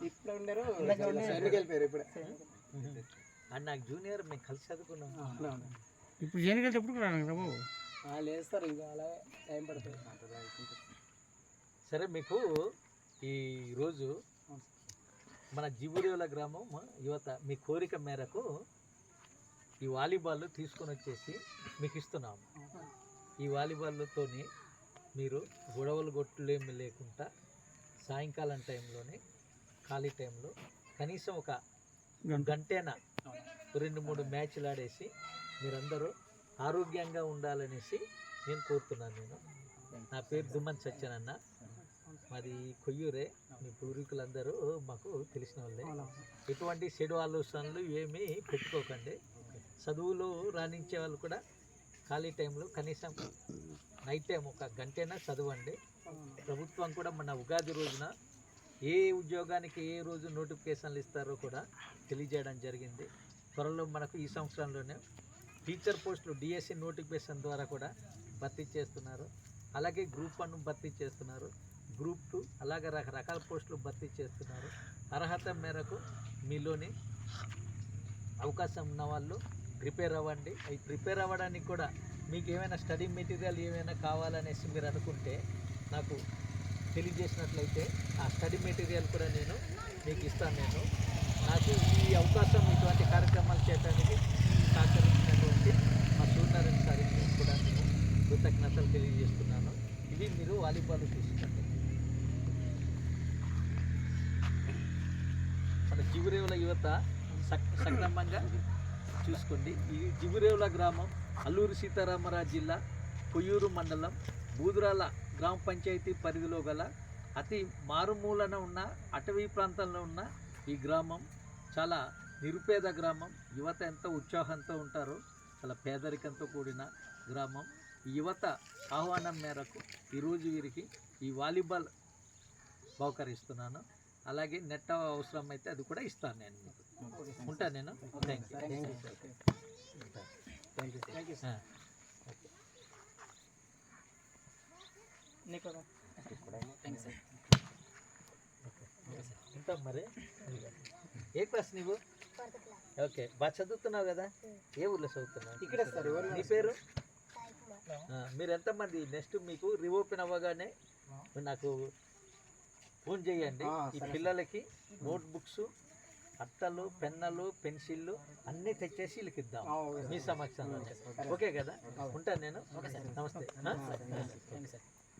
ఇప్పుడు ఉండరు వెళ్ళిపోయారు ఇప్పుడే. అండ్ నాకు జూనియర్ మేము కలిసి చదువుకున్నాం. ఇప్పుడు చేయగలితే ఎప్పుడు రాను బాబు లేదు సార్, ఇంకా అలా టైం పడుతుంది. సరే, మీకు ఈరోజు మన జిబురేవుల గ్రామం యువత మీ కోరిక మేరకు ఈ వాలీబాల్ తీసుకొని వచ్చేసి మీకు ఇస్తున్నాము. ఈ వాలీబాల్తోని మీరు గొడవలు గొట్టులేమి లేకుండా సాయంకాలం టైంలోనే ఖాళీ టైంలో కనీసం ఒక గంటేనా 2-3 మ్యాచ్లు ఆడేసి మీరందరూ ఆరోగ్యంగా ఉండాలనేసి నేను కోరుతున్నాను. నా పేరు దుమ్మన్ సత్యనన్న, మాది కొయ్యూరే. మీ పూర్వీకులందరూ మాకు తెలిసిన వాళ్ళే. ఎటువంటి చెడు ఆలోచనలు ఏమీ పెట్టుకోకండి. చదువులో రాణించే వాళ్ళు కూడా ఖాళీ టైంలో కనీసం నైట్ టైం ఒక గంటైనా చదవండి. ప్రభుత్వం కూడా మన ఉగాది రోజున ఏ ఉద్యోగానికి ఏ రోజు నోటిఫికేషన్లు ఇస్తారో కూడా తెలియజేయడం జరిగింది. త్వరలో మనకు ఈ సంవత్సరంలోనే టీచర్ పోస్టులు డిఎస్సి నోటిఫికేషన్ ద్వారా కూడా భర్తీ చేస్తున్నారు. అలాగే గ్రూప్ 1 భర్తీ చేస్తున్నారు, గ్రూప్ 2 అలాగే రకరకాల పోస్టులు భర్తీ చేస్తున్నారు. అర్హత మేరకు మీలోని అవకాశం ఉన్న వాళ్ళు ప్రిపేర్ అవ్వండి. అవి ప్రిపేర్ అవ్వడానికి కూడా మీకు ఏమైనా స్టడీ మెటీరియల్ ఏమైనా కావాలనేసి మీరు అనుకుంటే నాకు తెలియజేసినట్లయితే ఆ స్టడీ మెటీరియల్ కూడా నేను మీకు ఇస్తాను. నాకు ఈ అవకాశం ఇటువంటి కార్యక్రమాలు చేయడానికి సహకరించినటువంటి మా సూర్యనారాయణ సార్కి కూడా నేను కృతజ్ఞతలు తెలియజేస్తున్నాను. ఇది మీరు వాలీబాల్ చూసుకోండి. మన జిబురేవుల యువత సక్రమంగా చూసుకోండి. ఈ జిబురేవుల గ్రామం అల్లూరు సీతారామరాజు జిల్లా కొయ్యూరు మండలం బూదురాల గ్రామ పంచాయతీ పరిధిలో గల అతి మారుమూలన ఉన్న అటవీ ప్రాంతంలో ఉన్న ఈ గ్రామం చాలా నిరుపేద గ్రామం. యువత ఎంతో ఉత్సాహంతో ఉంటారు. చాలా పేదరికంతో కూడిన గ్రామం. ఈ యువత ఆహ్వానం మేరకు ఈరోజు వీరికి ఈ వాలీబాల్ బహుకరిస్తున్నాను. అలాగే నెట్ అవసరం అయితే అది కూడా ఇస్తాను నేను మీకు. ఉంటాను నేను. Thank you. ఉంటాం మరి. ఏ క్లాస్ నీవు? ఓకే, బాగా చదువుతున్నావు కదా? ఏ ఊర్లో చదువుతున్నావు? ఇక్కడే సార్. నీ పేరు? మీరు ఎంతమంది? నెక్స్ట్ మీకు రీఓపెన్ అవ్వగానే నాకు ఫోన్ చేయండి. ఈ పిల్లలకి నోట్ బుక్స్, అట్టలు, పెన్నులు, పెన్సిళ్ళు అన్నీ తెచ్చేసి వీళ్ళకి ఇద్దాం మీ సమక్షంలో. ఓకే కదా? ఉంటాను నేను. నమస్తే.